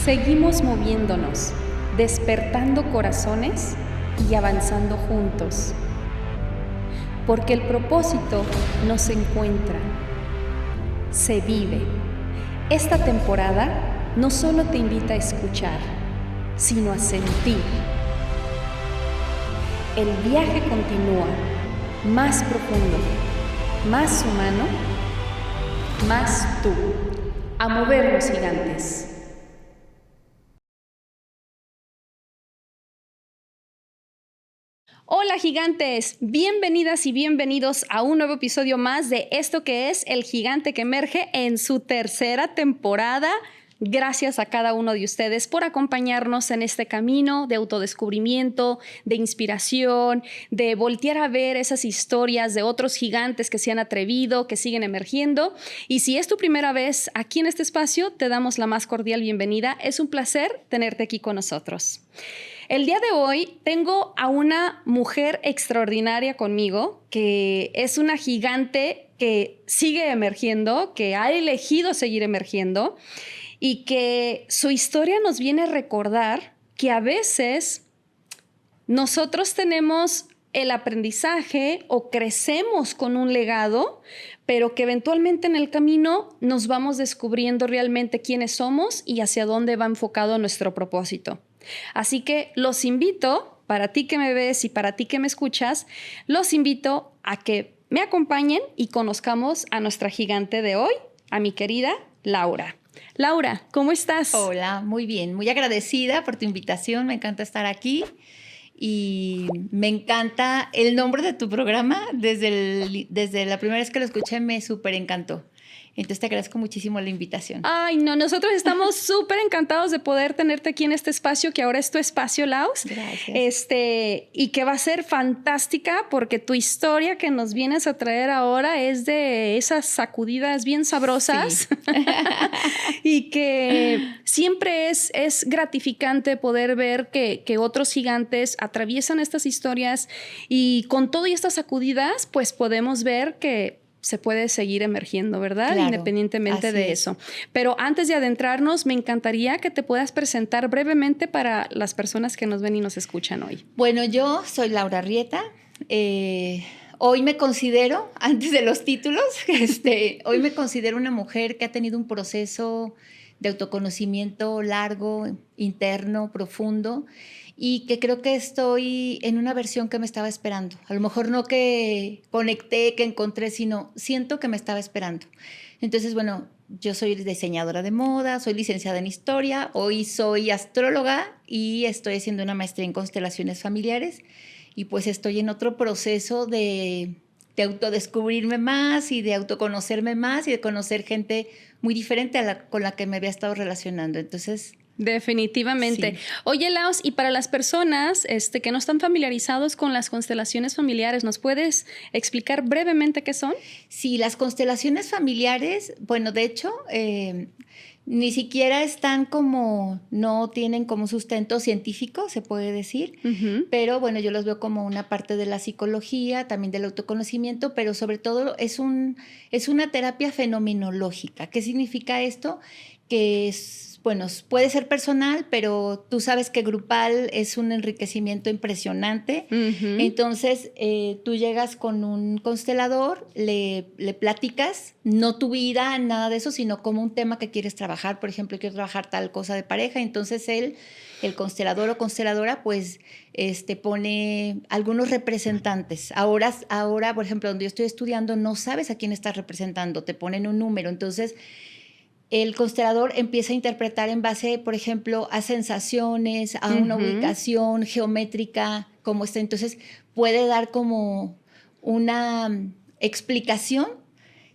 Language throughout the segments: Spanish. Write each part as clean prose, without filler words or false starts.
Seguimos moviéndonos, despertando corazones y avanzando juntos. Porque el propósito no se encuentra, se vive. Esta temporada no solo te invita a escuchar, sino a sentir. El viaje continúa, más profundo, más humano, más tú. A movernos, gigantes. Hola gigantes, bienvenidas y bienvenidos a un nuevo episodio más de esto que es El Gigante que Emerge en su tercera temporada. Gracias a cada uno de ustedes por acompañarnos en este camino de autodescubrimiento, de inspiración, de voltear a ver esas historias de otros gigantes que se han atrevido, que siguen emergiendo. Y si es tu primera vez aquí en este espacio, te damos la más cordial bienvenida. Es un placer tenerte aquí con nosotros. El día de hoy tengo a una mujer extraordinaria conmigo, que es una gigante que sigue emergiendo, que ha elegido seguir emergiendo y que su historia nos viene a recordar que a veces nosotros tenemos el aprendizaje o crecemos con un legado, pero que eventualmente en el camino nos vamos descubriendo realmente quiénes somos y hacia dónde va enfocado nuestro propósito. Así que los invito, para ti que me ves y para ti que me escuchas, los invito a que me acompañen y conozcamos a nuestra gigante de hoy, a mi querida Laura. Laura, ¿cómo estás? Hola, muy bien, muy agradecida por tu invitación, me encanta estar aquí y me encanta el nombre de tu programa, desde la primera vez que lo escuché me súper encantó. Entonces te agradezco muchísimo la invitación. Ay, no, nosotros estamos súper encantados de poder tenerte aquí en este espacio, que ahora es tu espacio, Laus. Gracias. Y que va a ser fantástica porque tu historia que nos vienes a traer ahora es de esas sacudidas bien sabrosas. Sí. Y que siempre es gratificante poder ver que otros gigantes atraviesan estas historias y con todo y estas sacudidas, pues podemos ver que se puede seguir emergiendo, ¿verdad? Claro, independientemente de eso. Pero antes de adentrarnos, me encantaría que te puedas presentar brevemente para las personas que nos ven y nos escuchan hoy. Bueno, yo soy Laura Arrieta. Hoy me considero, antes de los títulos, hoy me considero una mujer que ha tenido un proceso de autoconocimiento largo, interno, profundo, y que creo que estoy en una versión que me estaba esperando. A lo mejor no que conecté, que encontré, sino siento que me estaba esperando. Entonces, bueno, yo soy diseñadora de moda, soy licenciada en historia, hoy soy astróloga y estoy haciendo una maestría en constelaciones familiares y pues estoy en otro proceso de autodescubrirme más y de autoconocerme más y de conocer gente muy diferente con la que me había estado relacionando. Entonces... Definitivamente. Sí. Oye, Laos, y para las personas que no están familiarizados con las constelaciones familiares, ¿nos puedes explicar brevemente qué son? Sí, las constelaciones familiares, bueno, de hecho, ni siquiera están como, no tienen como sustento científico, se puede decir, pero bueno, yo los veo como una parte de la psicología, también del autoconocimiento, pero sobre todo es una terapia fenomenológica. ¿Qué significa esto? Que es... Bueno, puede ser personal, pero tú sabes que grupal es un enriquecimiento impresionante. Entonces, tú llegas con un constelador, le platicas, no tu vida, nada de eso, sino como un tema que quieres trabajar. Por ejemplo, quiero trabajar tal cosa de pareja. Entonces, el constelador o consteladora, pues, pone algunos representantes. Ahora, por ejemplo, donde yo estoy estudiando, no sabes a quién estás representando, te ponen un número. Entonces, el constelador empieza a interpretar en base, por ejemplo, a sensaciones, a una ubicación geométrica, como está. Entonces, puede dar como una explicación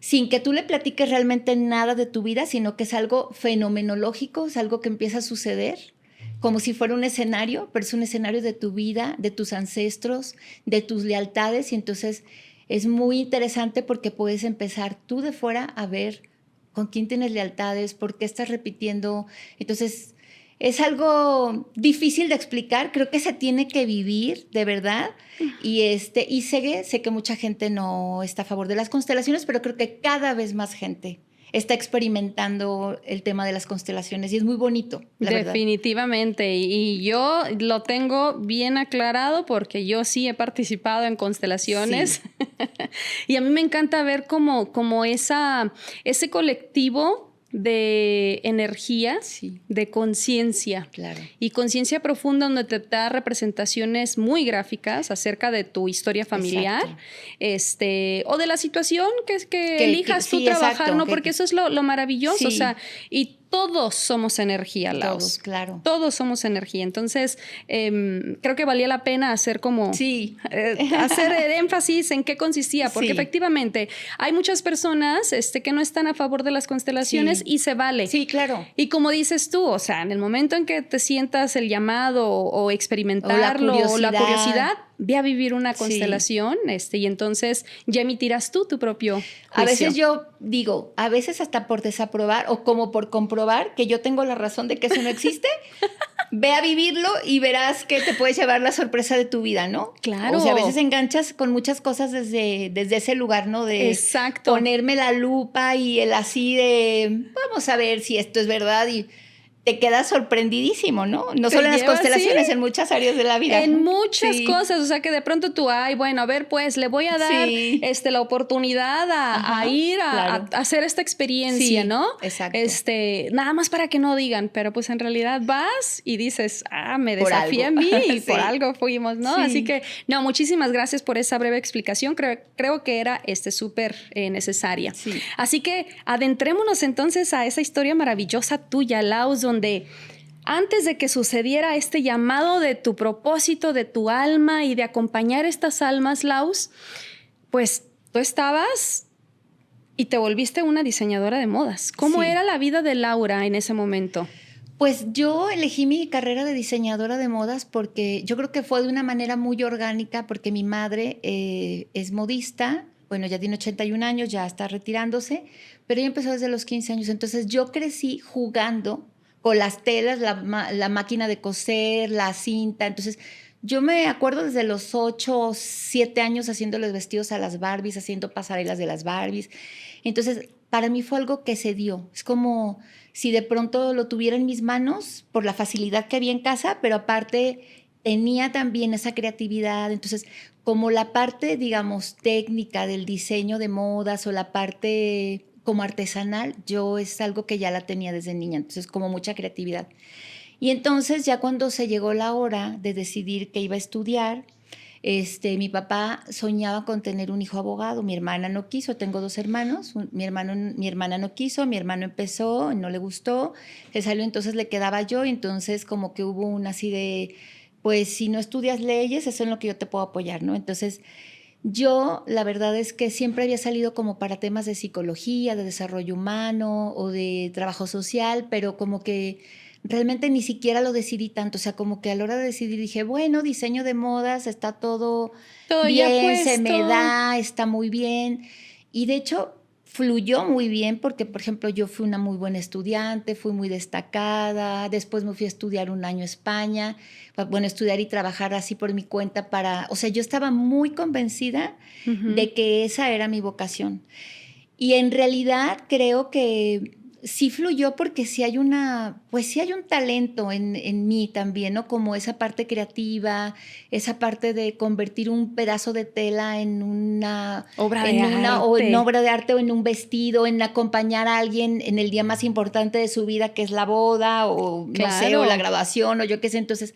sin que tú le platiques realmente nada de tu vida, sino que es algo fenomenológico, es algo que empieza a suceder, como si fuera un escenario, pero es un escenario de tu vida, de tus ancestros, de tus lealtades. Y entonces es muy interesante porque puedes empezar tú de fuera a ver con quién tienes lealtades, por qué estás repitiendo. Entonces, es algo difícil de explicar, creo que se tiene que vivir, de verdad. Y sé que mucha gente no está a favor de las constelaciones, pero creo que cada vez más gente está experimentando el tema de las constelaciones y es muy bonito, la verdad. Definitivamente. Y yo lo tengo bien aclarado porque yo sí he participado en constelaciones. Sí. Y a mí me encanta ver como ese colectivo de energía, sí, de conciencia, claro, y conciencia profunda, donde te da representaciones muy gráficas acerca de tu historia familiar, o de la situación que elijas tú trabajar, exacto, ¿no? Porque eso es lo maravilloso, sí. O sea, y todos somos energía, Laus. Todos, claro. Todos somos energía. Entonces, creo que valía la pena hacer como... Sí. Hacer el énfasis en qué consistía, porque sí, efectivamente hay muchas personas que no están a favor de las constelaciones, sí, y se vale. Sí, claro. Y como dices tú, o sea, en el momento en que te sientas el llamado o experimentarlo o la curiosidad, ve a vivir una constelación, sí, y entonces ya emitirás tú tu propio juicio. A veces yo digo, a veces hasta por desaprobar o como por comprobar que yo tengo la razón de que eso no existe, ve a vivirlo y verás que te puedes llevar la sorpresa de tu vida, ¿no? Claro. O sea, a veces enganchas con muchas cosas desde ese lugar, ¿no? De exacto, ponerme la lupa y el así de, vamos a ver si esto es verdad y... te quedas sorprendidísimo, ¿no? No solo en las constelaciones, sí, en muchas áreas de la vida. En muchas sí, cosas, o sea que de pronto tú, bueno, a ver, pues le voy a dar sí, la oportunidad a ir claro, a hacer esta experiencia, sí, ¿no? Exacto. Nada más para que no digan, pero pues en realidad vas y dices, me desafía a mí y sí, por algo fuimos, ¿no? Sí. Así que, no, muchísimas gracias por esa breve explicación, creo que era súper necesaria. Sí. Así que adentrémonos entonces a esa historia maravillosa tuya, Laus, donde antes de que sucediera este llamado de tu propósito, de tu alma y de acompañar estas almas, Laus, pues tú estabas y te volviste una diseñadora de modas. ¿Cómo sí, era la vida de Laura en ese momento? Pues yo elegí mi carrera de diseñadora de modas porque yo creo que fue de una manera muy orgánica, porque mi madre es modista. Bueno, ya tiene 81 años, ya está retirándose, pero ella empezó desde los 15 años. Entonces yo crecí jugando con las telas, la máquina de coser, la cinta. Entonces yo me acuerdo desde los 8 o 7 años haciéndoles vestidos a las Barbies, haciendo pasarelas de las Barbies. Entonces para mí fue algo que se dio. Es como si de pronto lo tuviera en mis manos por la facilidad que había en casa, pero aparte tenía también esa creatividad. Entonces, como la parte, digamos, técnica del diseño de modas o la parte como artesanal, yo es algo que ya la tenía desde niña, entonces como mucha creatividad. Y entonces ya cuando se llegó la hora de decidir qué iba a estudiar, mi papá soñaba con tener un hijo abogado. Mi hermana no quiso, tengo 2 hermanos. Mi hermana no quiso, mi hermano empezó, no le gustó, se salió, entonces le quedaba yo. Entonces como que hubo una así de, pues si no estudias leyes, eso es en lo que yo te puedo apoyar, ¿no? Entonces yo la verdad es que siempre había salido como para temas de psicología, de desarrollo humano o de trabajo social, pero como que realmente ni siquiera lo decidí tanto. O sea, como que a la hora de decidir dije, bueno, diseño de modas, está todo bien, se me da, está muy bien. Y de hecho fluyó muy bien porque, por ejemplo, yo fui una muy buena estudiante, fui muy destacada. Después me fui a estudiar un año a España. Bueno, estudiar y trabajar así por mi cuenta o sea, yo estaba muy convencida de que esa era mi vocación. Y en realidad creo que sí fluyó porque sí hay un talento en mí también, ¿no? Como esa parte creativa, esa parte de convertir un pedazo de tela en una obra de arte o en un vestido, en acompañar a alguien en el día más importante de su vida, que es la boda o no sé, o la graduación o yo qué sé. Entonces,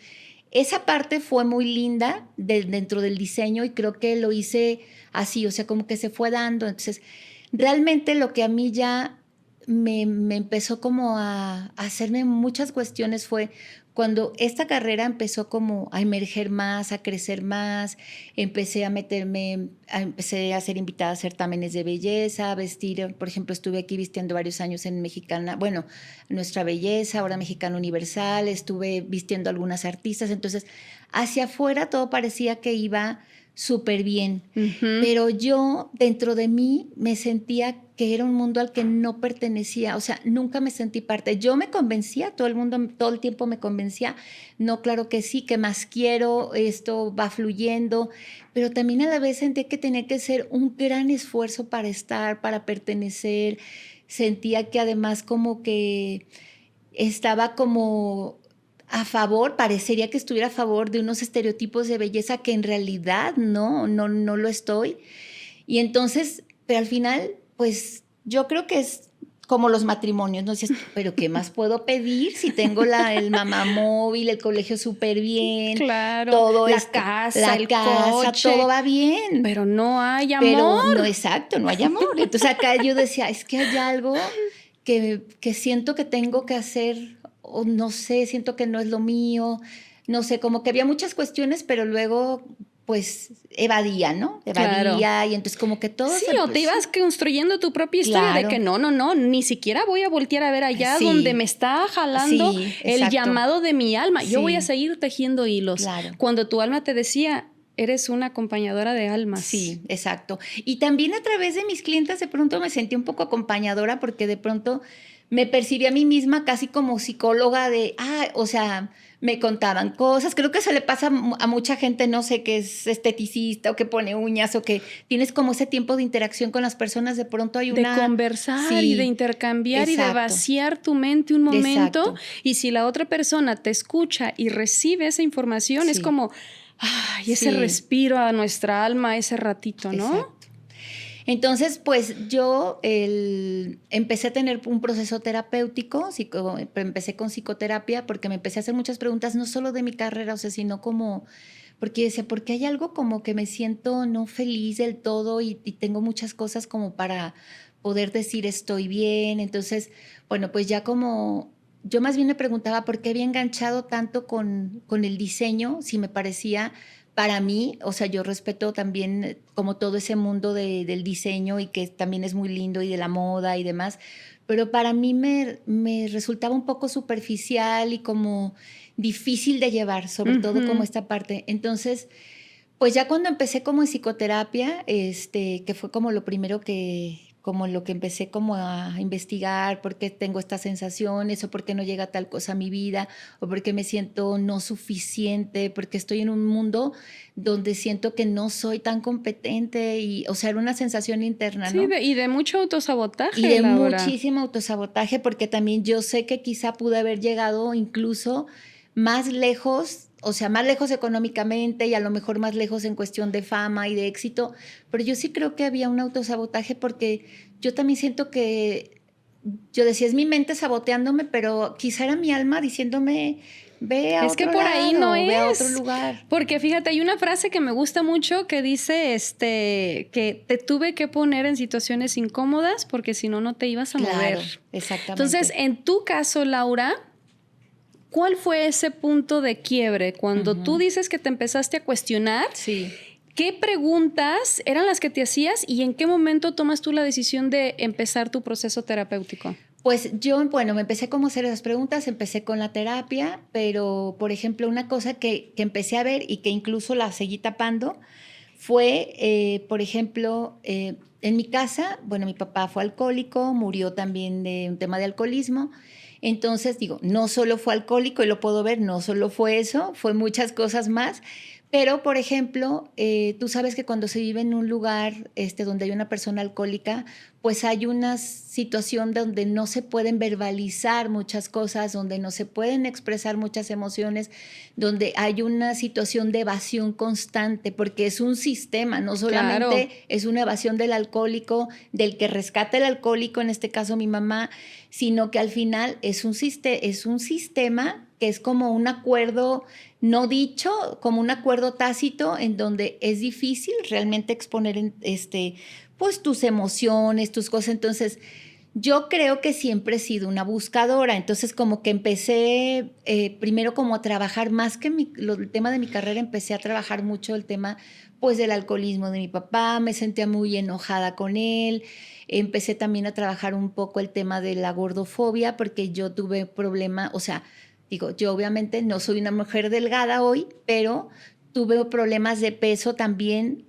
esa parte fue muy linda dentro del diseño y creo que lo hice así, o sea, como que se fue dando. Entonces, realmente lo que a mí ya me empezó como a hacerme muchas cuestiones fue cuando esta carrera empezó como a emerger más, a crecer más, empecé a ser invitada a certámenes de belleza, a vestir, por ejemplo, estuve aquí vistiendo varios años en Mexicana, bueno, Nuestra Belleza, ahora Mexicana Universal, estuve vistiendo a algunas artistas, entonces hacia afuera todo parecía que iba súper bien, pero yo dentro de mí me sentía que era un mundo al que no pertenecía, o sea, nunca me sentí parte. Yo me convencía, todo el tiempo me convencía, no, claro que sí, que más quiero, esto va fluyendo, pero también a la vez sentía que tenía que ser un gran esfuerzo para estar, para pertenecer, sentía que además como que estaba como a favor, parecería que estuviera a favor de unos estereotipos de belleza que en realidad no lo estoy. Y entonces, pero al final, pues yo creo que es como los matrimonios, ¿no? Dices, pero ¿qué más puedo pedir si tengo el mamá móvil, el colegio súper bien, Claro, todo la esto, casa, el casa, coche, todo va bien? pero no hay Pero amor. no, exacto, no hay amor. Entonces acá yo decía, es que hay algo que siento que tengo que hacer, o no sé, siento que no es lo mío, no sé, como que había muchas cuestiones, pero luego pues evadía, ¿no? Claro. Evadía y entonces como que todo Sí, se... o te ibas construyendo tu propia historia de que Claro. no, ni siquiera voy a voltear a ver allá donde me está jalando sí, el exacto. llamado de mi alma. Yo voy a Sí. seguir tejiendo hilos. Claro. Cuando tu alma te decía, eres una acompañadora de almas. Sí, exacto. Y también a través de mis clientes de pronto me sentí un poco acompañadora porque de pronto me percibí a mí misma casi como psicóloga de, o sea, me contaban cosas. Creo que se le pasa a mucha gente, no sé, que es esteticista o que pone uñas o que tienes como ese tiempo de interacción con las personas. De pronto hay una... De conversar sí, y de intercambiar exacto. y de vaciar tu mente un momento. Exacto. Y si la otra persona te escucha y recibe esa información, Sí. es como, ay, ese respiro a nuestra alma, ese ratito, ¿no? Exacto. Entonces, pues yo empecé a tener un proceso terapéutico, empecé con psicoterapia porque me empecé a hacer muchas preguntas, no solo de mi carrera, o sea, sino como, porque decía, porque hay algo como que me siento no feliz del todo y tengo muchas cosas como para poder decir estoy bien. Entonces, bueno, pues ya como, yo más bien me preguntaba por qué había enganchado tanto con el diseño, si me parecía... Para mí, o sea, yo respeto también como todo ese mundo del diseño y que también es muy lindo y de la moda y demás, pero para mí me resultaba un poco superficial y como difícil de llevar, sobre todo como esta parte. Entonces, pues ya cuando empecé como en psicoterapia, que fue como lo primero como lo que empecé como a investigar, por qué tengo estas sensaciones o por qué no llega tal cosa a mi vida o por qué me siento no suficiente, porque estoy en un mundo donde siento que no soy tan competente y, o sea, era una sensación interna, ¿no? Sí, y de mucho autosabotaje, Y de Laura. muchísimo autosabotaje, porque también yo sé que quizá pude haber llegado incluso más lejos, o sea, más lejos económicamente y a lo mejor más lejos en cuestión de fama y de éxito, pero yo sí creo que había un autosabotaje porque yo también siento que, yo decía, es mi mente saboteándome, pero quizá era mi alma diciéndome, ve a es otro que por lado, ahí no ve a es. otro lugar. Porque fíjate, hay una frase que me gusta mucho que dice que te tuve que poner en situaciones incómodas porque si no, no te ibas a mover. Exactamente. Entonces, en tu caso, Laura, ¿cuál fue ese punto de quiebre cuando tú dices que te empezaste a cuestionar? Sí. ¿Qué preguntas eran las que te hacías y en qué momento tomas tú la decisión de empezar tu proceso terapéutico? Pues yo, bueno, me empecé como a hacer esas preguntas, empecé con la terapia, pero, por ejemplo, una cosa que empecé a ver y que incluso la seguí tapando fue, por ejemplo, en mi casa, bueno, mi papá fue alcohólico, murió también de un tema de alcoholismo. Entonces, digo, no solo fue alcohólico, y lo puedo ver, no solo fue eso, fue muchas cosas más. Pero, por ejemplo, tú sabes que cuando se vive en un lugar donde hay una persona alcohólica, pues hay una situación donde no se pueden verbalizar muchas cosas, donde no se pueden expresar muchas emociones, donde hay una situación de evasión constante, porque es un sistema, no solamente es una evasión del alcohólico, del que rescata el alcohólico, en este caso mi mamá, sino que al final es un sistema que es como un acuerdo no dicho, como un acuerdo tácito en donde es difícil realmente exponer pues tus emociones, tus cosas. Entonces, yo creo que siempre he sido una buscadora, entonces como que empecé primero como a trabajar más que el tema de mi carrera, empecé a trabajar mucho el tema pues del alcoholismo de mi papá, me sentía muy enojada con él, empecé también a trabajar un poco el tema de la gordofobia porque yo tuve problema, o sea, digo, yo obviamente no soy una mujer delgada hoy, pero tuve problemas de peso también,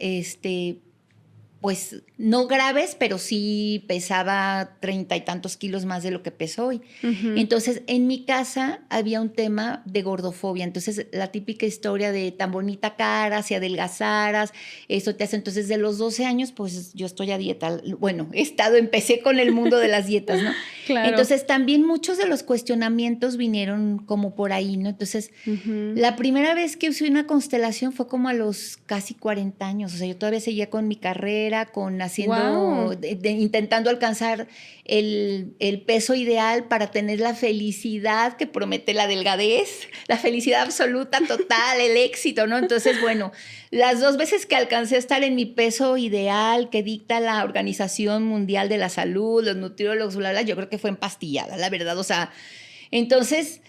pues no graves, pero sí pesaba 30 y tantos kilos más de lo que peso hoy. Entonces, en mi casa había un tema de gordofobia. Entonces, la típica historia de tan bonita cara, si adelgazaras, eso te hace. Entonces, de los 12 años, pues yo estoy a dieta. Bueno, empecé con el mundo de las dietas, ¿no? Claro. Entonces, también muchos de los cuestionamientos vinieron como por ahí, ¿no? Entonces, la primera vez que usé una constelación fue como a los casi 40 años. O sea, yo todavía seguía con mi carrera, intentando alcanzar el peso ideal para tener la felicidad que promete la delgadez, la felicidad absoluta, total, el éxito, ¿no? Entonces, bueno, las 2 veces que alcancé a estar en mi peso ideal que dicta la Organización Mundial de la Salud, los nutriólogos, bla, bla, yo creo que fue empastillada, la verdad. O sea, entonces,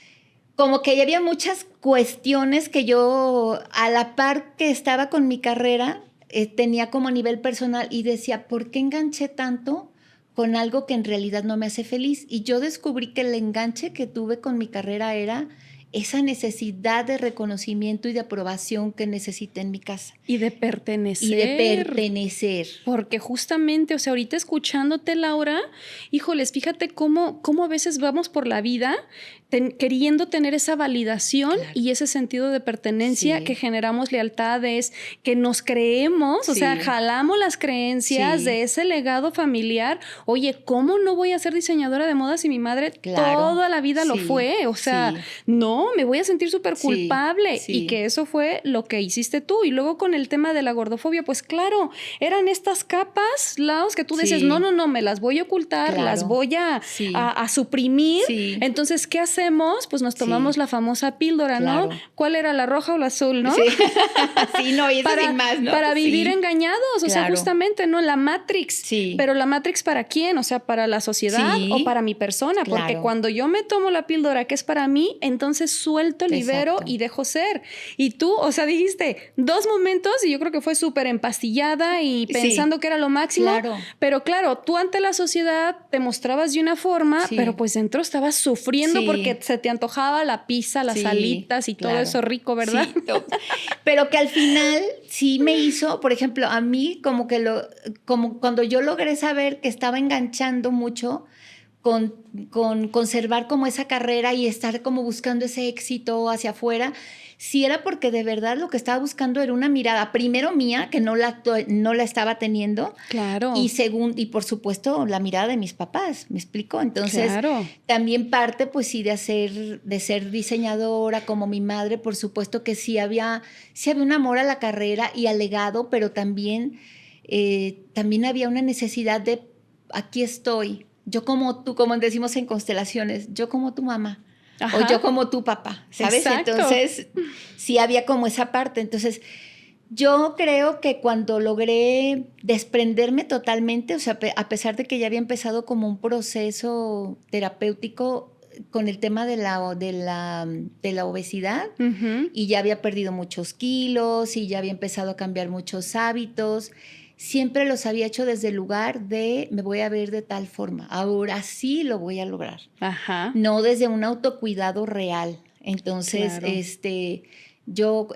como que ya había muchas cuestiones que yo, a la par que estaba con mi carrera, tenía como a nivel personal y decía, ¿por qué enganché tanto con algo que en realidad no me hace feliz? Y yo descubrí que el enganche que tuve con mi carrera era esa necesidad de reconocimiento y de aprobación que necesité en mi casa. Y de pertenecer. Y de pertenecer. Porque justamente, o sea, ahorita escuchándote, Laura, híjoles, fíjate cómo a veces vamos por la vida queriendo tener esa validación, claro, y ese sentido de pertenencia, sí, que generamos lealtades, que nos creemos, sí, o sea, jalamos las creencias, sí, de ese legado familiar. Oye, ¿cómo no voy a ser diseñadora de moda si mi madre, claro, toda la vida, sí, lo fue? O sea, sí, no, me voy a sentir súper culpable, sí, y que eso fue lo que hiciste tú. Y luego con el tema de la gordofobia, pues claro, eran estas capas, Laos, que tú decías, sí, no, me las voy a ocultar, claro, las voy sí, a suprimir. Sí. Entonces, ¿qué hacemos? Pues nos tomamos, sí, la famosa píldora, claro, ¿no? ¿Cuál era, la roja o la azul, no? Sí, sí, no, y eso sin más, ¿no? Para vivir, sí, engañados, o claro, sea, justamente, ¿no? La Matrix. Sí. Pero la Matrix, ¿para quién? O sea, ¿para la sociedad, sí, o para mi persona? Claro. Porque cuando yo me tomo la píldora que es para mí, entonces suelto, libero, exacto, y dejo ser. Y tú, o sea, dijiste 2 momentos y yo creo que fue súper empastillada y pensando, sí, que era lo máximo. Claro. Pero claro, tú ante la sociedad te mostrabas de una forma, sí, pero pues dentro estabas sufriendo, sí, porque se te antojaba la pizza, las, sí, alitas y claro, todo eso rico, ¿verdad? Sí, pero que al final sí me hizo, por ejemplo, a mí como cuando yo logré saber que estaba enganchando mucho con conservar como esa carrera y estar como buscando ese éxito hacia afuera, sí era porque de verdad lo que estaba buscando era una mirada, primero mía, que no la estaba teniendo. Claro. Y por supuesto, la mirada de mis papás, ¿me explico? Entonces, claro, también parte, pues sí, de ser diseñadora como mi madre, por supuesto que sí había un amor a la carrera y al legado, pero también había una necesidad de, aquí estoy, yo como tú, como decimos en constelaciones, yo como tu mamá. Ajá. O yo como tu papá, ¿sabes? Exacto. Entonces, sí había como esa parte. Entonces, yo creo que cuando logré desprenderme totalmente, o sea, a pesar de que ya había empezado como un proceso terapéutico con el tema de la obesidad, uh-huh, y ya había perdido muchos kilos y ya había empezado a cambiar muchos hábitos, siempre los había hecho desde el lugar de me voy a ver de tal forma, ahora sí lo voy a lograr. Ajá. No desde un autocuidado real. Entonces, claro, yo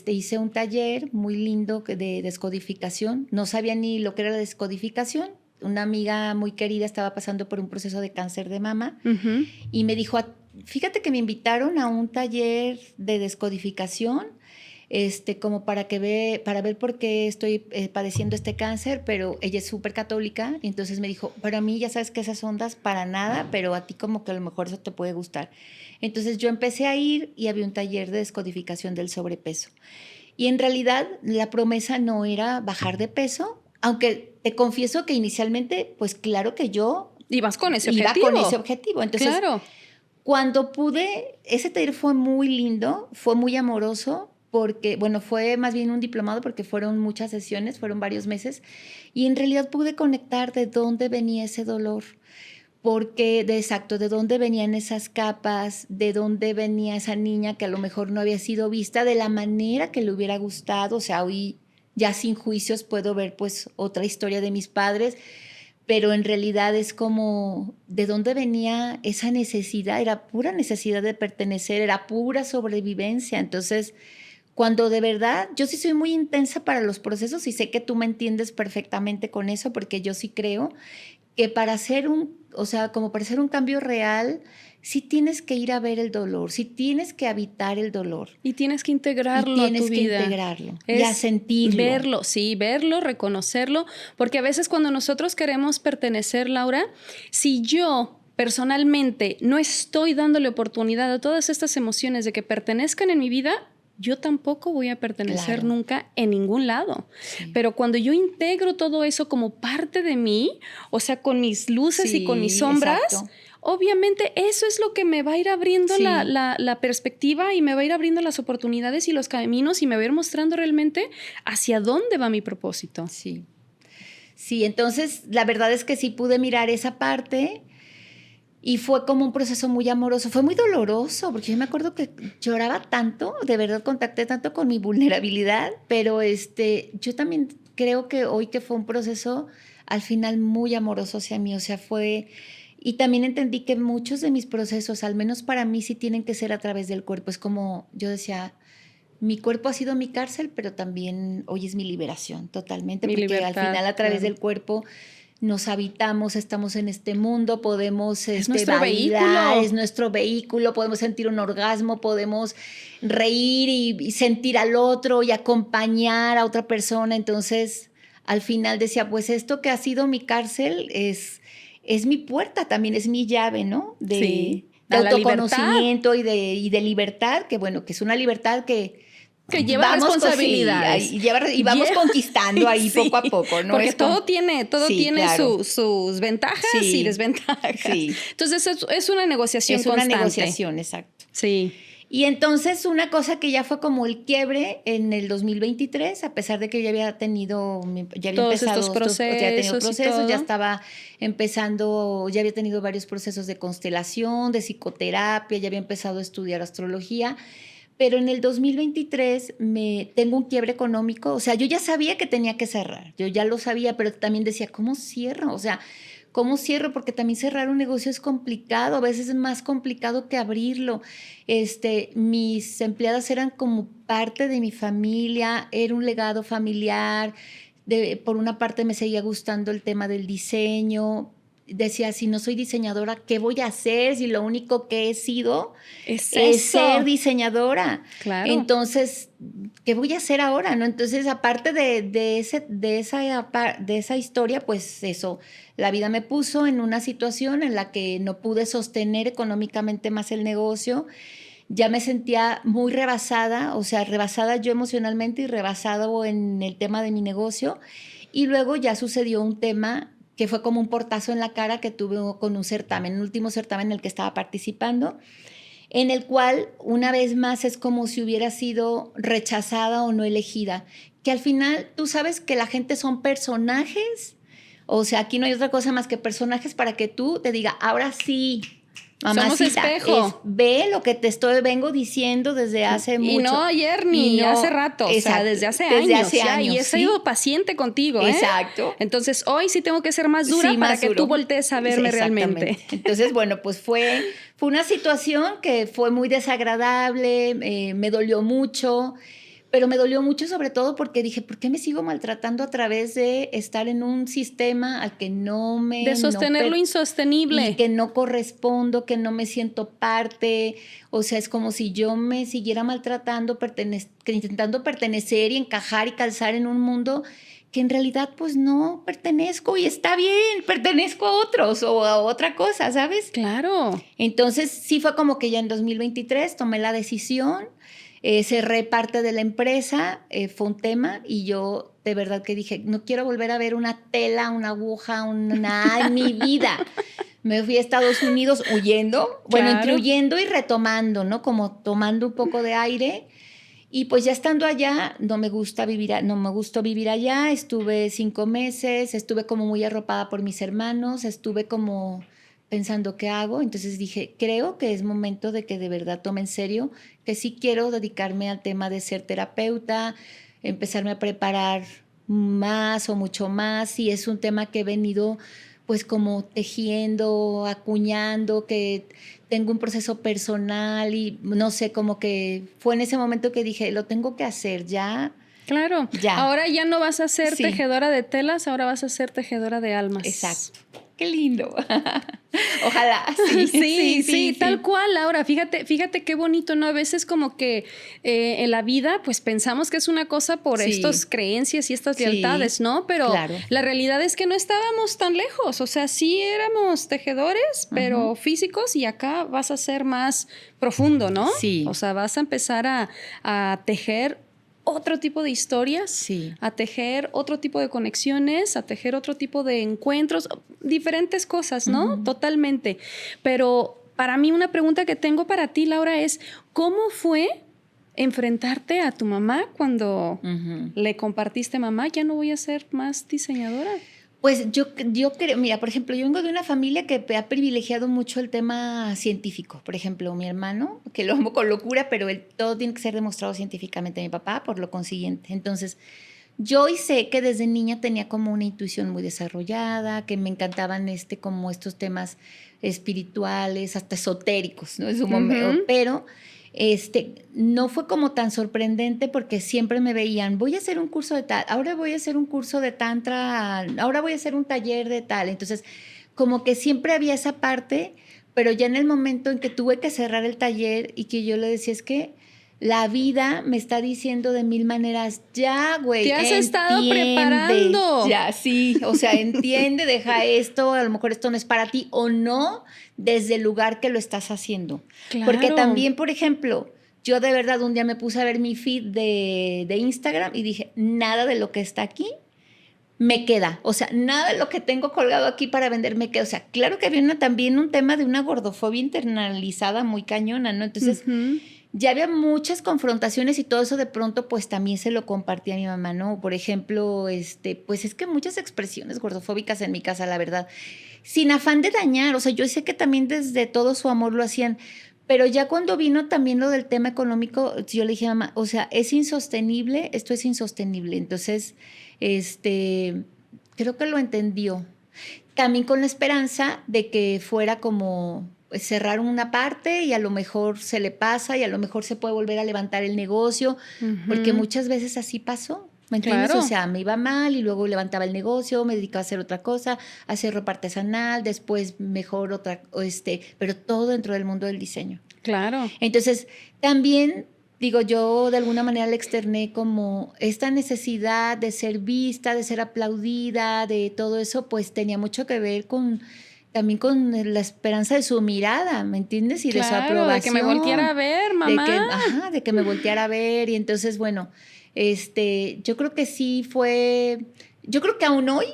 hice un taller muy lindo de descodificación. No sabía ni lo que era la descodificación. Una amiga muy querida estaba pasando por un proceso de cáncer de mama, uh-huh, y me dijo, fíjate que me invitaron a un taller de descodificación, como para ver por qué estoy padeciendo este cáncer, pero ella es súper católica, y entonces me dijo, para mí ya sabes que esas ondas para nada, pero a ti como que a lo mejor eso te puede gustar. Entonces yo empecé a ir y había un taller de descodificación del sobrepeso. Y en realidad la promesa no era bajar de peso, aunque te confieso que inicialmente, pues claro que yo ibas con ese objetivo. Iba con ese objetivo. Entonces, claro, cuando pude, ese taller fue muy lindo, fue muy amoroso, porque, bueno, fue más bien un diplomado porque fueron muchas sesiones, fueron varios meses, y en realidad pude conectar de dónde venía ese dolor, de dónde venían esas capas, de dónde venía esa niña que a lo mejor no había sido vista de la manera que le hubiera gustado. O sea, hoy ya sin juicios puedo ver pues otra historia de mis padres, pero en realidad es como de dónde venía esa necesidad, era pura necesidad de pertenecer, era pura sobrevivencia. Entonces, cuando de verdad, yo sí soy muy intensa para los procesos y sé que tú me entiendes perfectamente con eso, porque yo sí creo que para hacer o sea, como para hacer un cambio real, sí tienes que ir a ver el dolor, sí tienes que habitar el dolor. Y tienes que integrarlo a tu vida. Tienes que integrarlo y a sentirlo. Verlo, sí, verlo, reconocerlo, porque a veces cuando nosotros queremos pertenecer, Laura, si yo personalmente no estoy dándole oportunidad a todas estas emociones de que pertenezcan en mi vida, yo tampoco voy a pertenecer nunca en ningún lado. Sí. Pero cuando yo integro todo eso como parte de mí, o sea, con mis luces y con mis sombras, obviamente eso es lo que me va a ir abriendo la perspectiva y me va a ir abriendo las oportunidades y los caminos y me va a ir mostrando realmente hacia dónde va mi propósito. Sí. Sí, entonces la verdad es que sí pude mirar esa parte. Y fue como un proceso muy amoroso, fue muy doloroso, porque yo me acuerdo que lloraba tanto, de verdad contacté tanto con mi vulnerabilidad, pero yo también creo que hoy que fue un proceso al final muy amoroso hacia mí, o sea, y también entendí que muchos de mis procesos, al menos para mí, sí tienen que ser a través del cuerpo. Es como yo decía, mi cuerpo ha sido mi cárcel, pero también hoy es mi liberación totalmente, porque libertad, al final a través del cuerpo nos habitamos, estamos en este mundo, podemos es nuestro bailar, vehículo. es nuestro vehículo, podemos sentir un orgasmo, podemos reír y sentir al otro y acompañar a otra persona. Entonces, al final decía, pues esto que ha sido mi cárcel es mi puerta también, es mi llave, ¿no? De autoconocimiento y de libertad, que bueno, que es una libertad que lleva responsabilidades. Y vamos conquistando ahí poco a poco, ¿no? Porque todo tiene sus ventajas y desventajas. Sí. Entonces es una negociación constante. Es una negociación, exacto. Sí. Y entonces una cosa que ya fue como el quiebre en el 2023, a pesar de que ya había tenido, ya había todos empezado estos procesos, ya estaba empezando, ya había tenido varios procesos de constelación, de psicoterapia, ya había empezado a estudiar astrología. Pero en el 2023 tengo un quiebre económico, o sea, yo ya sabía que tenía que cerrar, yo ya lo sabía, pero también decía, ¿cómo cierro? O sea, ¿cómo cierro? Porque también cerrar un negocio es complicado, a veces es más complicado que abrirlo. Mis empleadas eran como parte de mi familia, era un legado familiar, por una parte me seguía gustando el tema del diseño. Decía, si no soy diseñadora, ¿qué voy a hacer? Si lo único que he sido es ser diseñadora. Claro. Entonces, ¿qué voy a hacer ahora? ¿No? Entonces, aparte de esa historia, pues eso, la vida me puso en una situación en la que no pude sostener económicamente más el negocio. Ya me sentía muy rebasada, o sea, rebasada yo emocionalmente y rebasado en el tema de mi negocio. Y luego ya sucedió un tema que fue como un portazo en la cara que tuve con un certamen, un último certamen en el que estaba participando, en el cual una vez más es como si hubiera sido rechazada o no elegida, que al final tú sabes que la gente son personajes, o sea, aquí no hay otra cosa más que personajes para que tú te diga, ahora sí, mamacita, somos espejo. Ve lo que vengo diciendo desde hace mucho. Y no ayer ni hace rato, exacto, o sea, desde hace años. Y he sido paciente contigo, ¿eh? Exacto. Entonces, hoy sí tengo que ser más dura para que tú voltees a verme realmente. Entonces, bueno, pues fue una situación que fue muy desagradable, me dolió mucho, pero me dolió mucho sobre todo porque dije, ¿por qué me sigo maltratando a través de estar en un sistema al que no me... De sostener lo insostenible. Y que no correspondo, que no me siento parte. O sea, es como si yo me siguiera maltratando, intentando pertenecer y encajar y calzar en un mundo que en realidad pues no pertenezco y está bien, pertenezco a otros o a otra cosa, ¿sabes? Claro. Entonces sí fue como que ya en 2023 tomé la decisión. Cerré parte de la empresa, fue un tema y yo de verdad que dije, no quiero volver a ver una tela, una aguja, nada en mi vida. Me fui a Estados Unidos huyendo, bueno, entre huyendo y retomando, ¿no? Como tomando un poco de aire. Y pues ya estando allá, no me gustó vivir allá, estuve 5 meses, estuve como muy arropada por mis hermanos, estuve como pensando qué hago, entonces dije, creo que es momento de que de verdad tome en serio, que sí quiero dedicarme al tema de ser terapeuta, empezarme a preparar más o mucho más, y es un tema que he venido pues como tejiendo, acuñando, que tengo un proceso personal y no sé, como que fue en ese momento que dije, lo tengo que hacer ya. Claro, Ya. Ahora ya no vas a ser Sí. tejedora de telas, ahora vas a ser tejedora de almas. Exacto. Qué lindo. Ojalá. Sí, tal cual, Laura. Fíjate qué bonito, ¿no? A veces como que en la vida, pues pensamos que es una cosa por estas creencias y estas lealtades, ¿no? Pero la realidad es que no estábamos tan lejos. O sea, sí éramos tejedores, pero físicos, y acá vas a ser más profundo, ¿no? Sí. O sea, vas a empezar a tejer otro tipo de historias, a tejer otro tipo de conexiones, a tejer otro tipo de encuentros, diferentes cosas, ¿no? Totalmente. Pero para mí una pregunta que tengo para ti, Laura, es ¿cómo fue enfrentarte a tu mamá cuando le compartiste, mamá, ya no voy a ser más diseñadora? Pues yo creo, mira, por ejemplo, yo vengo de una familia que ha privilegiado mucho el tema científico. Por ejemplo, mi hermano, que lo amo con locura, pero todo tiene que ser demostrado científicamente. Mi papá, por lo consiguiente. Entonces, yo sé que desde niña tenía como una intuición muy desarrollada, que me encantaban como estos temas espirituales, hasta esotéricos, ¿no? En su momento, pero no fue como tan sorprendente porque siempre me veían, voy a hacer un curso de tal, ahora voy a hacer un curso de tantra, ahora voy a hacer un taller de tal. Entonces, como que siempre había esa parte, pero ya en el momento en que tuve que cerrar el taller y que yo le decía, es que la vida me está diciendo de mil maneras, ya, güey, te has estado preparando. Ya, sí, o sea, entiende, deja esto, a lo mejor esto no es para ti o no, desde el lugar que lo estás haciendo. Claro. Porque también, por ejemplo, yo de verdad un día me puse a ver mi feed de Instagram y dije, nada de lo que está aquí me queda. O sea, nada de lo que tengo colgado aquí para vender me queda. O sea, claro que había también un tema de una gordofobia internalizada muy cañona, ¿no? Entonces, ya había muchas confrontaciones y todo eso de pronto pues también se lo compartí a mi mamá, ¿no? Por ejemplo, pues es que muchas expresiones gordofóbicas en mi casa, la verdad, sin afán de dañar. O sea, yo sé que también desde todo su amor lo hacían, pero ya cuando vino también lo del tema económico, yo le dije a mamá, o sea, es insostenible, esto es insostenible. Entonces, creo que lo entendió. También con la esperanza de que fuera como cerrar una parte y a lo mejor se le pasa y a lo mejor se puede volver a levantar el negocio, porque muchas veces así pasó. ¿Me entiendes? Claro. O sea, me iba mal y luego levantaba el negocio, me dedicaba a hacer otra cosa, a hacer ropa artesanal, después mejor otra, pero todo dentro del mundo del diseño. Claro. Entonces, también, digo, yo de alguna manera le externé como esta necesidad de ser vista, de ser aplaudida, de todo eso, pues tenía mucho que ver también con la esperanza de su mirada, ¿me entiendes? Y de su aprobación. De que me volteara a ver, mamá. De que me volteara a ver. Y entonces, bueno, yo creo que sí fue, yo creo que aún hoy,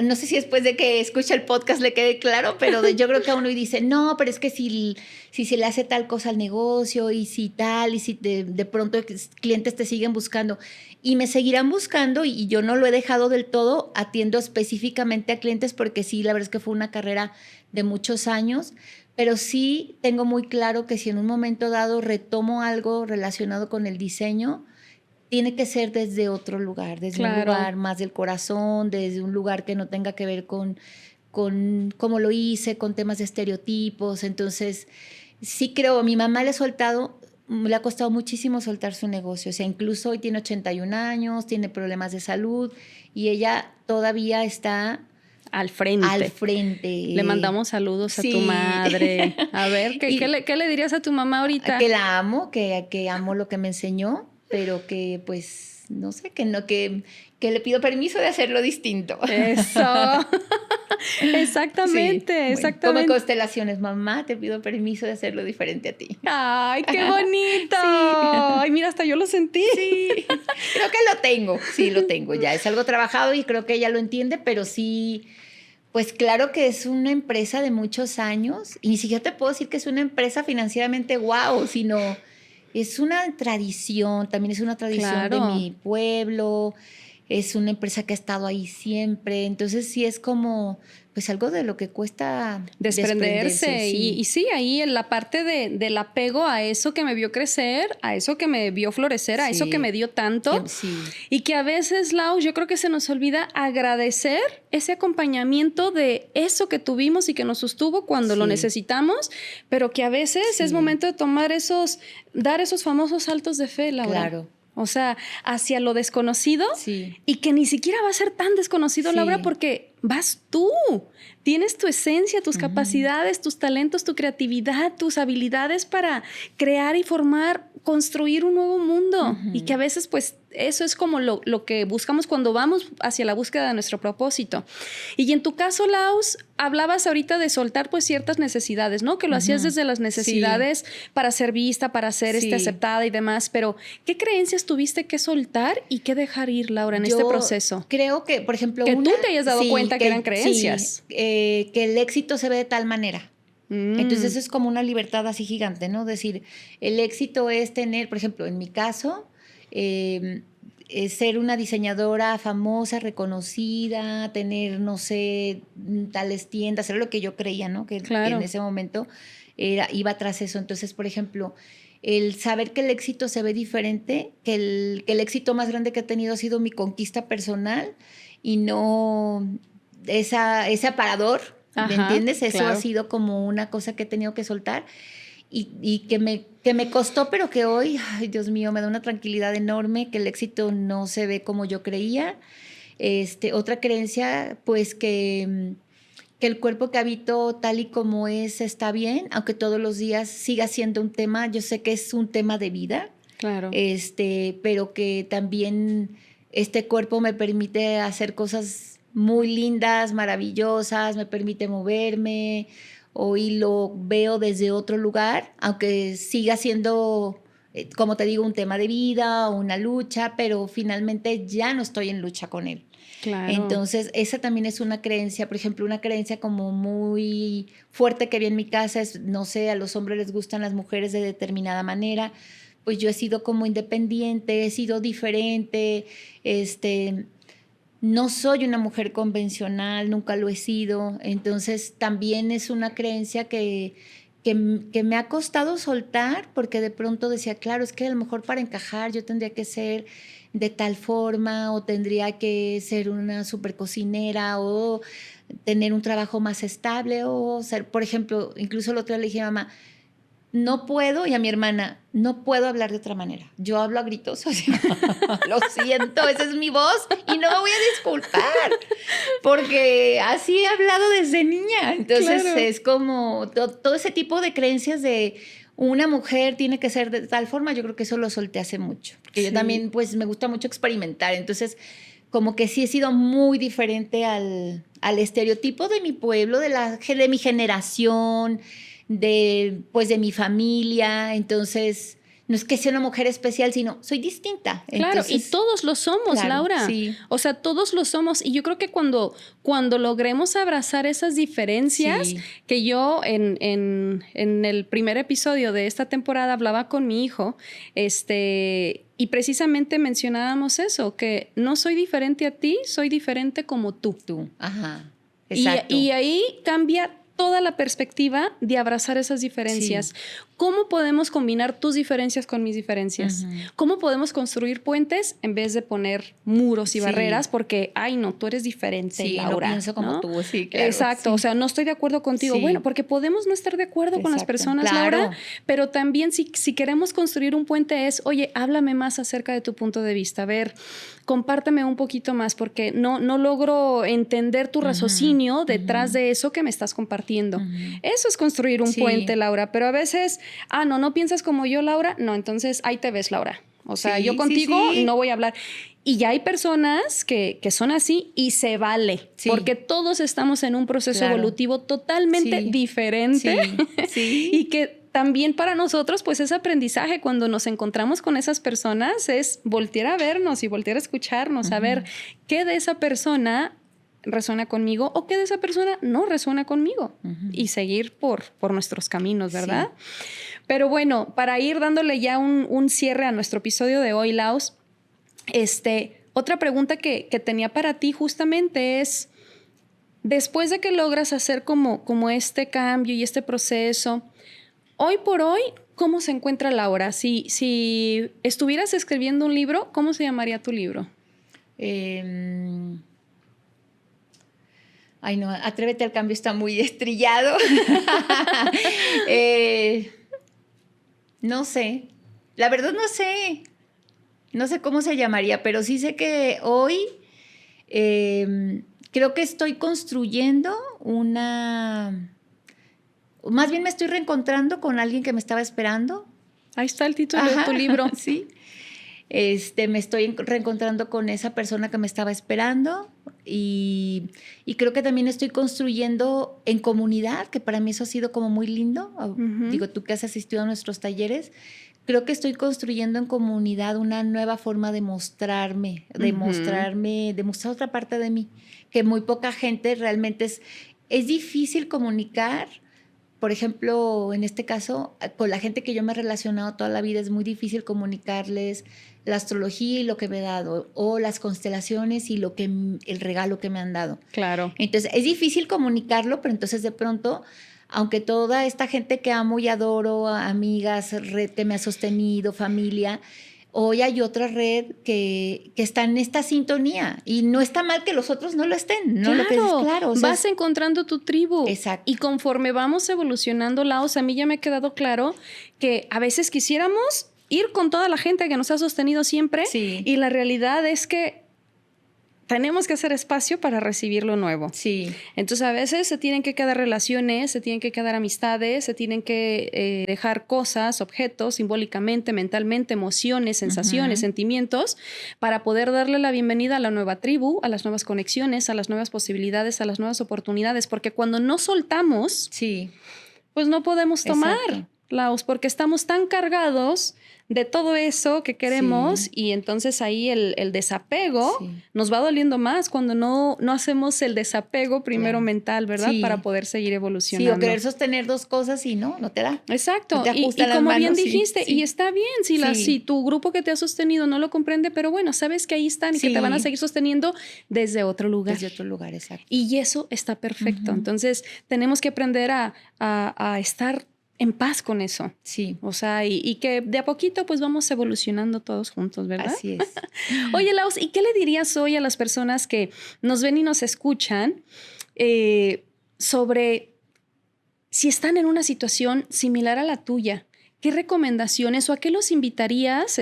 no sé si después de que escucha el podcast le quede claro, pero yo creo que aún hoy dice, no, pero es que si se le hace tal cosa al negocio y si tal, y si de pronto clientes te siguen buscando y me seguirán buscando y yo no lo he dejado del todo, atiendo específicamente a clientes porque sí, la verdad es que fue una carrera de muchos años, pero sí tengo muy claro que si en un momento dado retomo algo relacionado con el diseño, tiene que ser desde otro lugar, desde un lugar más del corazón, desde un lugar que no tenga que ver con cómo lo hice, con temas de estereotipos. Entonces, sí creo, mi mamá le ha costado muchísimo soltar su negocio. O sea, incluso hoy tiene 81 años, tiene problemas de salud y ella todavía está al frente. Le mandamos saludos a tu madre. A ver, ¿qué le dirías a tu mamá ahorita? Que la amo, que amo lo que me enseñó, pero que pues no sé, que le pido permiso de hacerlo distinto. Eso. Exactamente. Como constelaciones, mamá, te pido permiso de hacerlo diferente a ti. ¡Ay, qué bonito! Ay, mira, hasta yo lo sentí. Sí, creo que lo tengo ya. Es algo trabajado y creo que ella lo entiende, pero sí, pues claro que es una empresa de muchos años y ni siquiera te puedo decir que es una empresa financieramente guau, sino es una tradición, también es una tradición de mi pueblo. es una empresa que ha estado ahí siempre. Entonces sí es como pues algo de lo que cuesta desprenderse. Sí. Y sí, ahí en la parte del apego a eso que me vio crecer, a eso que me vio florecer, a eso que me dio tanto. Sí. Y que a veces, Lau, yo creo que se nos olvida agradecer ese acompañamiento de eso que tuvimos y que nos sostuvo cuando lo necesitamos, pero que a veces es momento de dar esos famosos saltos de fe, Laura. Claro. O sea, hacia lo desconocido y que ni siquiera va a ser tan desconocido, Laura, porque vas tú. Tienes tu esencia, tus capacidades, tus talentos, tu creatividad, tus habilidades para crear y formar, construir un nuevo mundo. Y que a veces, pues, eso es como lo que buscamos cuando vamos hacia la búsqueda de nuestro propósito. Y en tu caso, Laus, hablabas ahorita de soltar pues ciertas necesidades, ¿no? Que lo hacías desde las necesidades para ser vista, para ser aceptada y demás. Pero, ¿qué creencias tuviste que soltar y que dejar ir, Laura, en este proceso? Creo que, por ejemplo, que tú te hayas dado cuenta que eran creencias. Que el éxito se ve de tal manera. Entonces eso es como una libertad así gigante, ¿no? Decir, el éxito es tener, por ejemplo, en mi caso, ser una diseñadora famosa, reconocida, tener, no sé, tales tiendas, era lo que yo creía, ¿no? Que en ese momento iba tras eso. Entonces, por ejemplo, el saber que el éxito se ve diferente, que el éxito más grande que he tenido ha sido mi conquista personal y no ese aparador, ¿me entiendes? Eso ha sido como una cosa que he tenido que soltar y que me costó, pero que hoy, ay, Dios mío, me da una tranquilidad enorme, que el éxito no se ve como yo creía. Otra creencia, pues que el cuerpo que habito tal y como es está bien, aunque todos los días siga siendo un tema. Yo sé que es un tema de vida, pero que también este cuerpo me permite hacer cosas muy lindas, maravillosas, me permite moverme, hoy lo veo desde otro lugar, aunque siga siendo, como te digo, un tema de vida, una lucha, pero finalmente ya no estoy en lucha con él. Claro. Entonces, esa también es una creencia, por ejemplo, una creencia como muy fuerte que vi en mi casa es, no sé, a los hombres les gustan las mujeres de determinada manera, pues yo he sido como independiente, he sido diferente, no soy una mujer convencional, nunca lo he sido, entonces también es una creencia que me ha costado soltar porque de pronto decía, claro, es que a lo mejor para encajar yo tendría que ser de tal forma o tendría que ser una super cocinera o tener un trabajo más estable o ser, por ejemplo, incluso el otro día le dije a mamá, no puedo, y a mi hermana, no puedo hablar de otra manera. Yo hablo a gritos, o sea, lo siento, esa es mi voz y no me voy a disculpar, porque así he hablado desde niña. Entonces es como todo ese tipo de creencias de una mujer tiene que ser de tal forma, yo creo que eso lo solté hace mucho. Porque yo también, pues, me gusta mucho experimentar. Entonces, como que sí he sido muy diferente al estereotipo de mi pueblo, de mi generación, de mi familia. Entonces, no es que sea una mujer especial, sino soy distinta. Claro, entonces, y todos lo somos, Laura. Sí. O sea, todos lo somos. Y yo creo que cuando logremos abrazar esas diferencias, que yo en el primer episodio de esta temporada hablaba con mi hijo, y precisamente mencionábamos eso, que no soy diferente a ti, soy diferente como tú. Ajá, exacto. Y ahí cambia toda la perspectiva de abrazar esas diferencias. Sí. ¿Cómo podemos combinar tus diferencias con mis diferencias? ¿Cómo podemos construir puentes en vez de poner muros y barreras? Porque, ay, no, tú eres diferente, Laura. No pienso como tú, sí, claro. Exacto, o sea, no estoy de acuerdo contigo. Bueno, porque podemos no estar de acuerdo con las personas, Laura, pero también si queremos construir un puente es, oye, háblame más acerca de tu punto de vista. A ver, compárteme un poquito más, porque no logro entender tu raciocinio detrás de eso que me estás compartiendo. Eso es construir un puente, Laura, pero a veces... no piensas como yo, Laura. No, entonces ahí te ves, Laura. O sea, yo contigo no voy a hablar. Y ya hay personas que son así y se vale. Porque todos estamos en un proceso evolutivo totalmente diferente. Y que también para nosotros, pues es aprendizaje. Cuando nos encontramos con esas personas es voltear a vernos y voltear a escucharnos, a ver qué de esa persona resuena conmigo o que de esa persona no resuena conmigo y seguir por nuestros caminos, ¿verdad? Sí. Pero bueno, para ir dándole ya un cierre a nuestro episodio de hoy, Laus, Otra pregunta que tenía para ti justamente es, después de que logras hacer como este cambio y este proceso, hoy por hoy, ¿cómo se encuentra Laura? Si estuvieras escribiendo un libro, ¿cómo se llamaría tu libro? Ay, no, Atrévete al Cambio está muy estrellado. No sé. La verdad no sé. No sé cómo se llamaría, pero sí sé que hoy creo que estoy construyendo más bien me estoy reencontrando con alguien que me estaba esperando. Ahí está el título de tu libro. Sí. Me estoy reencontrando con esa persona que me estaba esperando y creo que también estoy construyendo en comunidad, que para mí eso ha sido como muy lindo. Digo, tú que has asistido a nuestros talleres, creo que estoy construyendo en comunidad una nueva forma de mostrarme, de mostrar otra parte de mí, que muy poca gente realmente es difícil comunicar. Por ejemplo, en este caso, con la gente que yo me he relacionado toda la vida, es muy difícil comunicarles la astrología y lo que me he dado, o las constelaciones y el regalo que me han dado. Claro. Entonces, es difícil comunicarlo, pero entonces de pronto, aunque toda esta gente que amo y adoro, amigas, red que me ha sostenido, familia, hoy hay otra red que está en esta sintonía y no está mal que los otros no lo estén, ¿no? Claro, lo que es claro. O sea, vas encontrando tu tribu. Exacto. Y conforme vamos evolucionando, Laos, a mí ya me ha quedado claro que a veces quisiéramos ir con toda la gente que nos ha sostenido siempre, sí. Y la realidad es que tenemos que hacer espacio para recibir lo nuevo. Sí. Entonces, a veces se tienen que quedar relaciones, se tienen que quedar amistades, se tienen que dejar cosas, objetos, simbólicamente, mentalmente, emociones, sensaciones, sentimientos, para poder darle la bienvenida a la nueva tribu, a las nuevas conexiones, a las nuevas posibilidades, a las nuevas oportunidades, porque cuando no soltamos, sí. pues no podemos tomar, Exacto. porque estamos tan cargados de todo eso que queremos, Sí. y entonces ahí el desapego Sí. nos va doliendo más cuando no hacemos el desapego primero Claro. mental, ¿verdad? Sí. Para poder seguir evolucionando. Sí, o querer sostener dos cosas y no te da. Exacto. No te y ajustan las como manos, bien sí, dijiste, sí. y está bien si tu grupo que te ha sostenido no lo comprende, pero bueno, sabes que ahí están y que te van a seguir sosteniendo desde otro lugar. Desde otro lugar, exacto. Y eso está perfecto. Entonces, tenemos que aprender a estar en paz con eso. Sí. O sea, y que de a poquito pues vamos evolucionando todos juntos, ¿verdad? Así es. Oye, Laos, ¿y qué le dirías hoy a las personas que nos ven y nos escuchan sobre si están en una situación similar a la tuya? ¿Qué recomendaciones o a qué los invitarías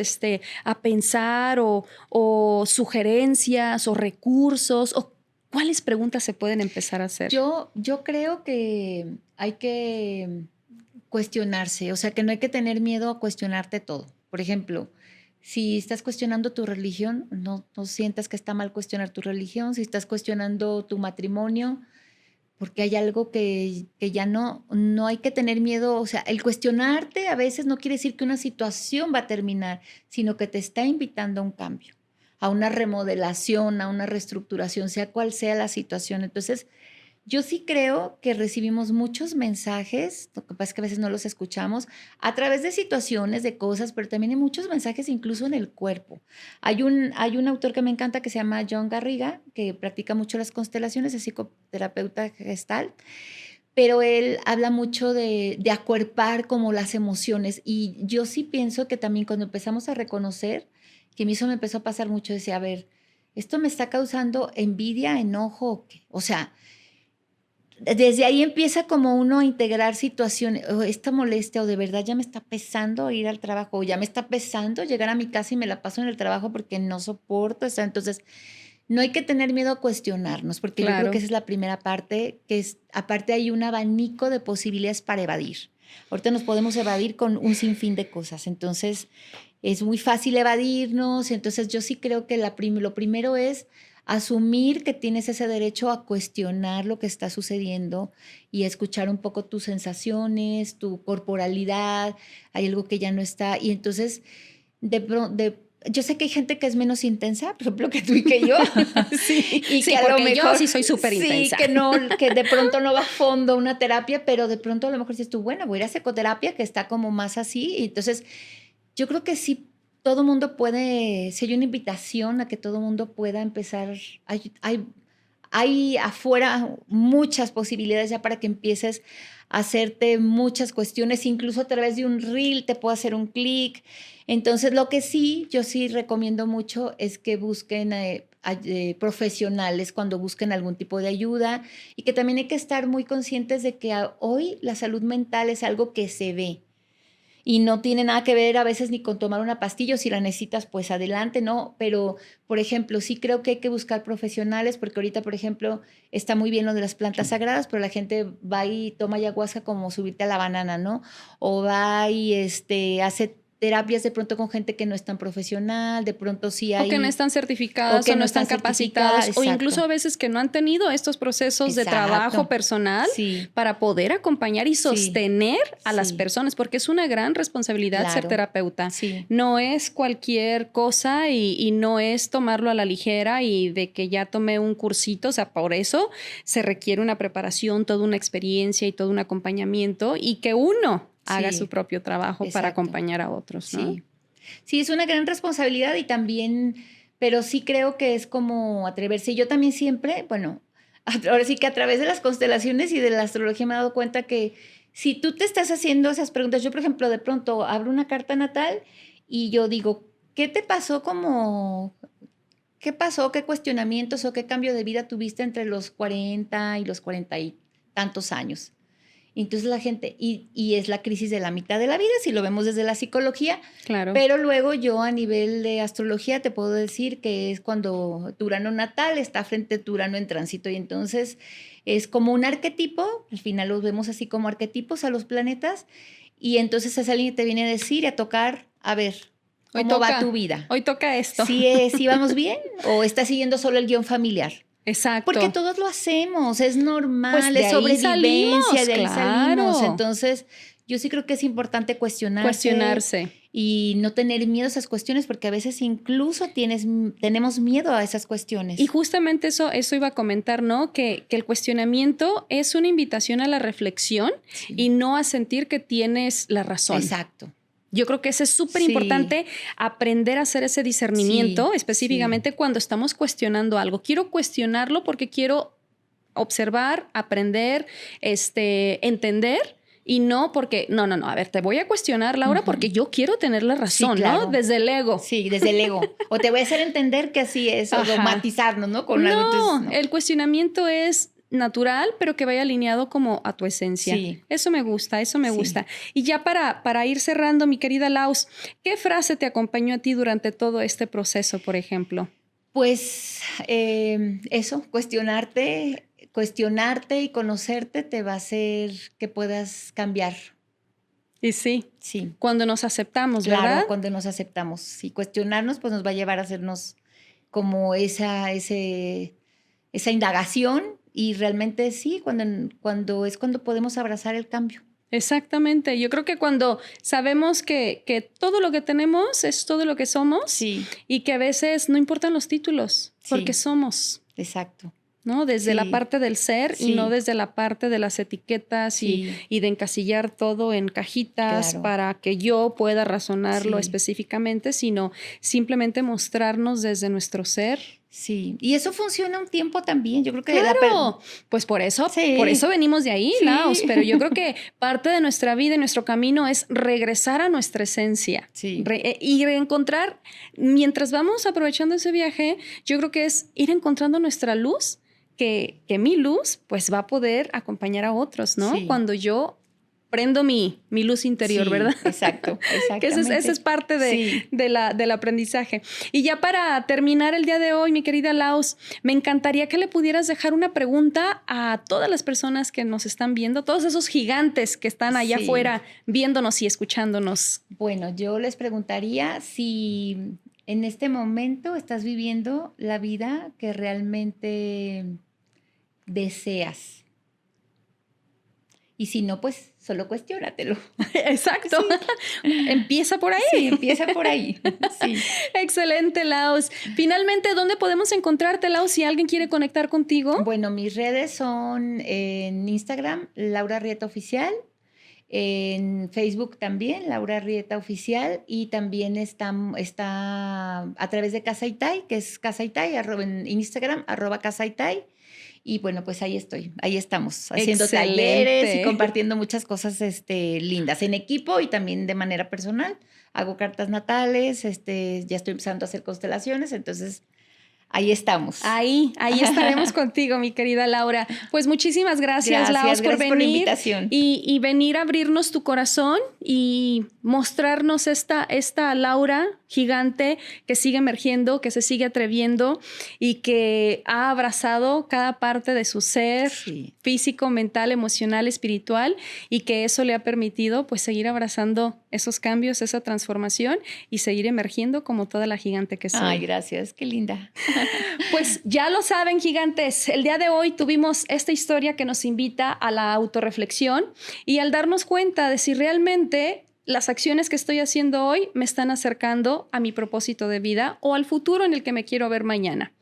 a pensar o sugerencias o recursos o cuáles preguntas se pueden empezar a hacer? Yo creo que hay que cuestionarse, o sea, que no hay que tener miedo a cuestionarte todo. Por ejemplo, si estás cuestionando tu religión, no sientas que está mal cuestionar tu religión. Si estás cuestionando tu matrimonio, porque hay algo que ya no hay que tener miedo. O sea, el cuestionarte a veces no quiere decir que una situación va a terminar, sino que te está invitando a un cambio, a una remodelación, a una reestructuración, sea cual sea la situación. Entonces, yo sí creo que recibimos muchos mensajes, lo que pasa es que a veces no los escuchamos, a través de situaciones, de cosas, pero también hay muchos mensajes incluso en el cuerpo. Hay un autor que me encanta que se llama John Garriga, que practica mucho las constelaciones, es psicoterapeuta gestal, pero él habla mucho de acuerpar como las emociones. Y yo sí pienso que también cuando empezamos a reconocer, que a mí eso me empezó a pasar mucho, decía, a ver, ¿esto me está causando envidia, enojo o qué? O sea, desde ahí empieza como uno a integrar situaciones, esta molestia o de verdad ya me está pesando ir al trabajo o ya me está pesando llegar a mi casa y me la paso en el trabajo porque no soporto. O sea, entonces, no hay que tener miedo a cuestionarnos, porque yo creo que esa es la primera parte, que es, aparte hay un abanico de posibilidades para evadir. Ahorita nos podemos evadir con un sinfín de cosas, entonces es muy fácil evadirnos. Entonces yo sí creo que lo primero es asumir que tienes ese derecho a cuestionar lo que está sucediendo y a escuchar un poco tus sensaciones, tu corporalidad, hay algo que ya no está. Y entonces, yo sé que hay gente que es menos intensa, por ejemplo, que tú y que yo. Sí, y sí, que a lo mejor, yo sí soy súper intensa. Sí, que de pronto no va a fondo una terapia, pero de pronto a lo mejor dices tú, bueno, voy a ir a psicoterapia, que está como más así. Y entonces, yo creo que sí, todo mundo puede, si hay una invitación a que todo mundo pueda empezar, hay afuera muchas posibilidades ya para que empieces a hacerte muchas cuestiones, incluso a través de un reel te puedo hacer un clic. Entonces, lo que sí, yo sí recomiendo mucho es que busquen profesionales cuando busquen algún tipo de ayuda y que también hay que estar muy conscientes de que hoy la salud mental es algo que se ve. Y no tiene nada que ver a veces ni con tomar una pastilla, o si la necesitas, pues adelante, ¿no? Pero, por ejemplo, sí creo que hay que buscar profesionales, porque ahorita, por ejemplo, está muy bien lo de las plantas sagradas, pero la gente va y toma ayahuasca como subirte a la banana, ¿no? O va y hace terapias de pronto con gente que no es tan profesional, de pronto sí hay... O que no están certificadas o no están capacitadas, o incluso a veces que no han tenido estos procesos de trabajo personal para poder acompañar y sostener a las personas, porque es una gran responsabilidad ser terapeuta. No es cualquier cosa y no es tomarlo a la ligera y de que ya tomé un cursito, o sea, por eso se requiere una preparación, toda una experiencia y todo un acompañamiento y que uno haga su propio trabajo para acompañar a otros, ¿no? Sí, es una gran responsabilidad y también, pero sí creo que es como atreverse. Y yo también siempre, bueno, ahora sí que a través de las constelaciones y de la astrología me he dado cuenta que si tú te estás haciendo esas preguntas, yo por ejemplo de pronto abro una carta natal y yo digo, ¿qué te pasó qué pasó, qué cuestionamientos o qué cambio de vida tuviste entre los 40 y los 40 y tantos años? Entonces la gente, y es la crisis de la mitad de la vida, si lo vemos desde la psicología, pero luego yo a nivel de astrología te puedo decir que es cuando tu Urano natal está frente a tu Urano en tránsito y entonces es como un arquetipo, al final los vemos así como arquetipos a los planetas y entonces es alguien que te viene a decir, a tocar, a ver, ¿cómo va tu vida? Hoy toca esto. ¿Sí vamos bien o estás siguiendo solo el guión familiar? Exacto. Porque todos lo hacemos, es normal, pues es sobrevivencia, de ahí salimos. Entonces, yo sí creo que es importante cuestionarse y no tener miedo a esas cuestiones, porque a veces incluso tenemos miedo a esas cuestiones. Y justamente eso iba a comentar, ¿no? Que el cuestionamiento es una invitación a la reflexión y no a sentir que tienes la razón. Exacto. Yo creo que eso es súper importante, aprender a hacer ese discernimiento, específicamente cuando estamos cuestionando algo. Quiero cuestionarlo porque quiero observar, aprender, entender y no porque, no, a ver, te voy a cuestionar, Laura, porque yo quiero tener la razón, ¿no? Desde el ego. Sí, desde el ego. O te voy a hacer entender que así es, o dogmatizarnos, ¿no? Con algo. Entonces, no, el cuestionamiento es natural, pero que vaya alineado como a tu esencia. Eso me gusta, gusta. Y ya para ir cerrando, mi querida Laus, ¿qué frase te acompañó a ti durante todo este proceso, por ejemplo? Pues eso, cuestionarte y conocerte te va a hacer que puedas cambiar. Y sí, cuando nos aceptamos, ¿verdad? Claro, cuando nos aceptamos. Sí, cuestionarnos pues nos va a llevar a hacernos como esa indagación. Y realmente sí, cuando podemos abrazar el cambio. Exactamente. Yo creo que cuando sabemos que todo lo que tenemos es todo lo que somos y que a veces no importan los títulos, porque somos. Exacto. ¿No? Desde la parte del ser y no desde la parte de las etiquetas y de encasillar todo en cajitas para que yo pueda razonarlo específicamente, sino simplemente mostrarnos desde nuestro ser. Sí, y eso funciona un tiempo también. Yo creo que pues por eso venimos de ahí, Laus, pero yo creo que parte de nuestra vida y nuestro camino es regresar a nuestra esencia y reencontrar, mientras vamos aprovechando ese viaje, yo creo que es ir encontrando nuestra luz, que mi luz pues va a poder acompañar a otros, ¿no? Cuando yo prendo mi luz interior, ¿verdad? Exacto. Que esa es parte del aprendizaje. Y ya para terminar el día de hoy, mi querida Laus, me encantaría que le pudieras dejar una pregunta a todas las personas que nos están viendo, todos esos gigantes que están allá afuera viéndonos y escuchándonos. Bueno, yo les preguntaría si en este momento estás viviendo la vida que realmente deseas. Y si no, pues solo cuestiónatelo. Exacto. Empieza por ahí. Sí, empieza por ahí. Sí. Excelente, Laus. Finalmente, ¿dónde podemos encontrarte, Laus, si alguien quiere conectar contigo? Bueno, mis redes son en Instagram, Laura Rieta Oficial, En Facebook también, Laura Arrieta Oficial, y también está a través de Casa Itay, que es Casa Itay, en Instagram, @CasaItay. Y bueno, pues ahí estamos, haciendo talleres y compartiendo muchas cosas lindas en equipo y también de manera personal. Hago cartas natales, ya estoy empezando a hacer constelaciones, entonces ahí estamos. Ahí estaremos contigo, mi querida Laura. Pues muchísimas gracias, Laos, por venir. Por la invitación. Y venir a abrirnos tu corazón y mostrarnos esta Laura gigante que sigue emergiendo, que se sigue atreviendo y que ha abrazado cada parte de su ser, físico, mental, emocional, espiritual, y que eso le ha permitido pues seguir abrazando esos cambios, esa transformación y seguir emergiendo como toda la gigante que soy. Ay, gracias, qué linda. Pues ya lo saben, gigantes, el día de hoy tuvimos esta historia que nos invita a la autorreflexión y al darnos cuenta de si realmente las acciones que estoy haciendo hoy me están acercando a mi propósito de vida o al futuro en el que me quiero ver mañana.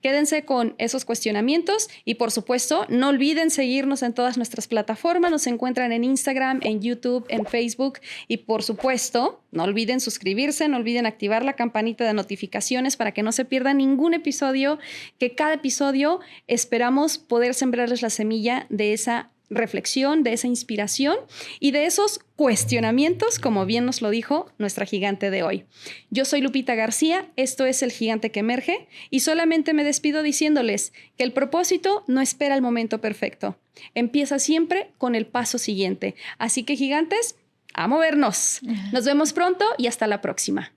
Quédense con esos cuestionamientos y, por supuesto, no olviden seguirnos en todas nuestras plataformas. Nos encuentran en Instagram, en YouTube, en Facebook y, por supuesto, no olviden suscribirse, no olviden activar la campanita de notificaciones para que no se pierda ningún episodio, que cada episodio esperamos poder sembrarles la semilla de esa reflexión, de esa inspiración y de esos cuestionamientos, como bien nos lo dijo nuestra gigante de hoy. Yo soy Lupita García, esto es El Gigante que Emerge y solamente me despido diciéndoles que el propósito no espera el momento perfecto. Empieza siempre con el paso siguiente. Así que, gigantes, a movernos. Nos vemos pronto y hasta la próxima.